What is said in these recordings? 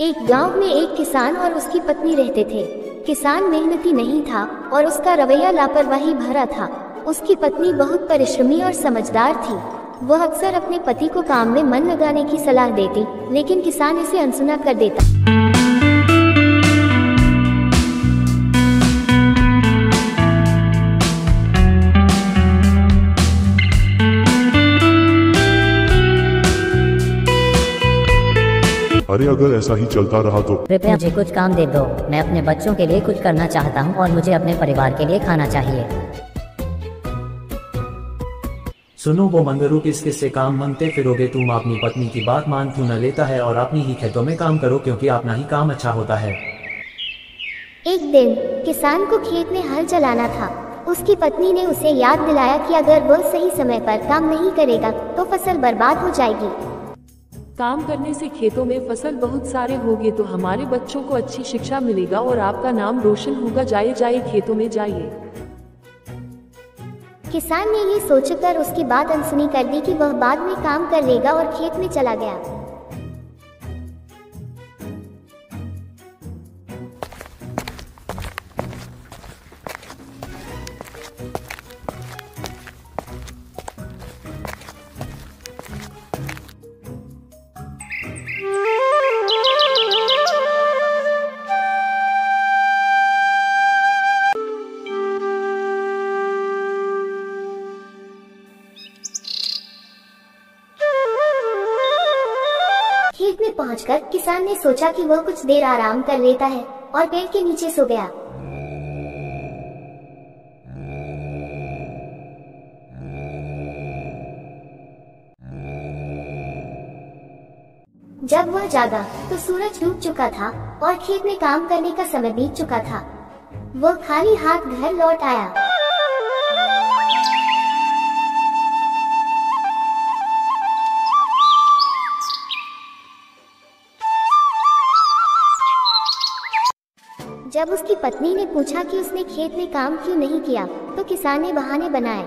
एक गांव में एक किसान और उसकी पत्नी रहते थे। किसान मेहनती नहीं था और उसका रवैया लापरवाही भरा था। उसकी पत्नी बहुत परिश्रमी और समझदार थी। वह अक्सर अपने पति को काम में मन लगाने की सलाह देती, लेकिन किसान इसे अनसुना कर देता। अरे अगर ऐसा ही चलता रहा तो कृपया मुझे कुछ काम दे दो। मैं अपने बच्चों के लिए कुछ करना चाहता हूँ और मुझे अपने परिवार के लिए खाना चाहिए। सुनो वो मंगरू किस किस से काम मांगते फिरोगे तुम? अपनी पत्नी की बात मान क्यों न लेता है और अपनी ही खेतों में काम करो, क्योंकि अपना ही काम अच्छा होता है। एक दिन किसान को खेत में हल चलाना था। उसकी पत्नी ने उसे याद दिलाया कि अगर वह सही समय पर काम नहीं करेगा तो फसल बर्बाद हो जाएगी। काम करने से खेतों में फसल बहुत सारे होंगे तो हमारे बच्चों को अच्छी शिक्षा मिलेगा और आपका नाम रोशन होगा। जाइए खेतों में जाइए। किसान ने ये सोचकर उसकी बात अनसुनी कर दी कि वह बाद में काम कर लेगा और खेत में चला गया। खेत में पहुंचकर किसान ने सोचा कि वह कुछ देर आराम कर लेता है और पेड़ के नीचे सो गया। जब वह जागा तो सूरज डूब चुका था और खेत में काम करने का समय बीत चुका था। वह खाली हाथ घर लौट आया। जब उसकी पत्नी ने पूछा कि उसने खेत में काम क्यों नहीं किया, तो किसान ने बहाने बनाए।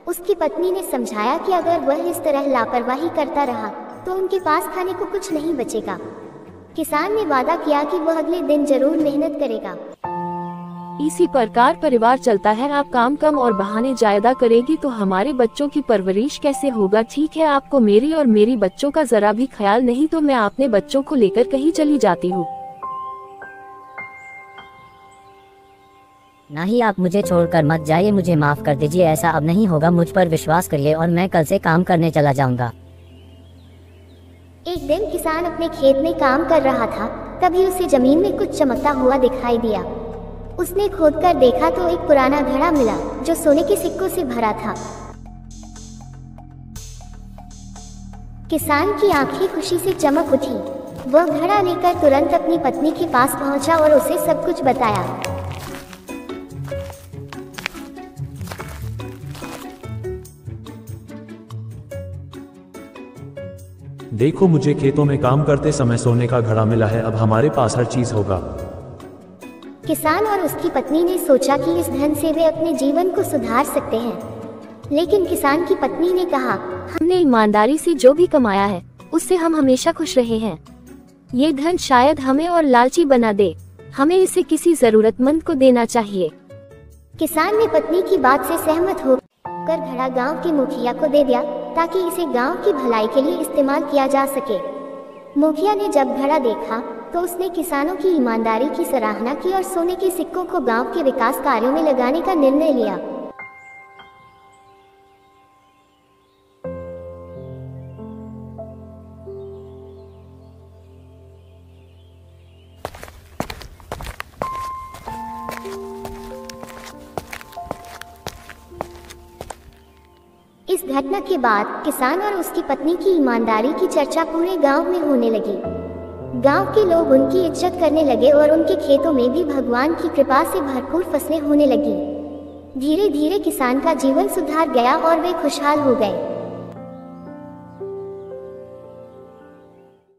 उसकी पत्नी ने समझाया कि अगर वह इस तरह लापरवाही करता रहा तो उनके पास खाने को कुछ नहीं बचेगा। किसान ने वादा किया कि वह अगले दिन जरूर मेहनत करेगा। इसी प्रकार परिवार चलता है। आप काम कम और बहाने ज्यादा करेगी तो हमारे बच्चों की परवरिश कैसे होगा? ठीक है, आपको मेरी और मेरी बच्चों का जरा भी ख्याल नहीं तो मैं अपने बच्चों को लेकर कहीं चली जाती हूँ। नहीं, आप मुझे छोड़कर मत जाइए। मुझे माफ कर दीजिए, ऐसा अब नहीं होगा। मुझ पर विश्वास करिए और मैं कल से काम करने चला जाऊंगा। एक दिन किसान अपने खेत में काम कर रहा था, तभी उसे जमीन में कुछ चमकता हुआ दिखाई दिया। उसने खोदकर देखा तो एक पुराना घड़ा मिला जो सोने के सिक्कों से भरा था। किसान की आंखें खुशी से चमक उठी। वह घड़ा लेकर तुरंत अपनी पत्नी के पास पहुंचा और उसे सब कुछ बताया। देखो, मुझे खेतों में काम करते समय सोने का घड़ा मिला है। अब हमारे पास हर चीज होगा। किसान और उसकी पत्नी ने सोचा कि इस धन से वे अपने जीवन को सुधार सकते हैं। लेकिन किसान की पत्नी ने कहा, हमने ईमानदारी से जो भी कमाया है उससे हम हमेशा खुश रहे हैं। ये धन शायद हमें और लालची बना दे। हमें इसे किसी जरूरतमंद को देना चाहिए। किसान ने पत्नी की बात से सहमत होकर घड़ा गांव के मुखिया को दे दिया ताकि इसे गांव की भलाई के लिए इस्तेमाल किया जा सके। मुखिया ने जब घड़ा देखा तो उसने किसानों की ईमानदारी की सराहना की और सोने के सिक्कों को गांव के विकास कार्यों में लगाने का निर्णय लिया। इस घटना के बाद किसान और उसकी पत्नी की ईमानदारी की चर्चा पूरे गांव में होने लगी। गांव के लोग उनकी इज्जत करने लगे और उनके खेतों में भी भगवान की कृपा से भरपूर फसलें होने लगी। धीरे धीरे किसान का जीवन सुधार गया और वे खुशहाल हो गए।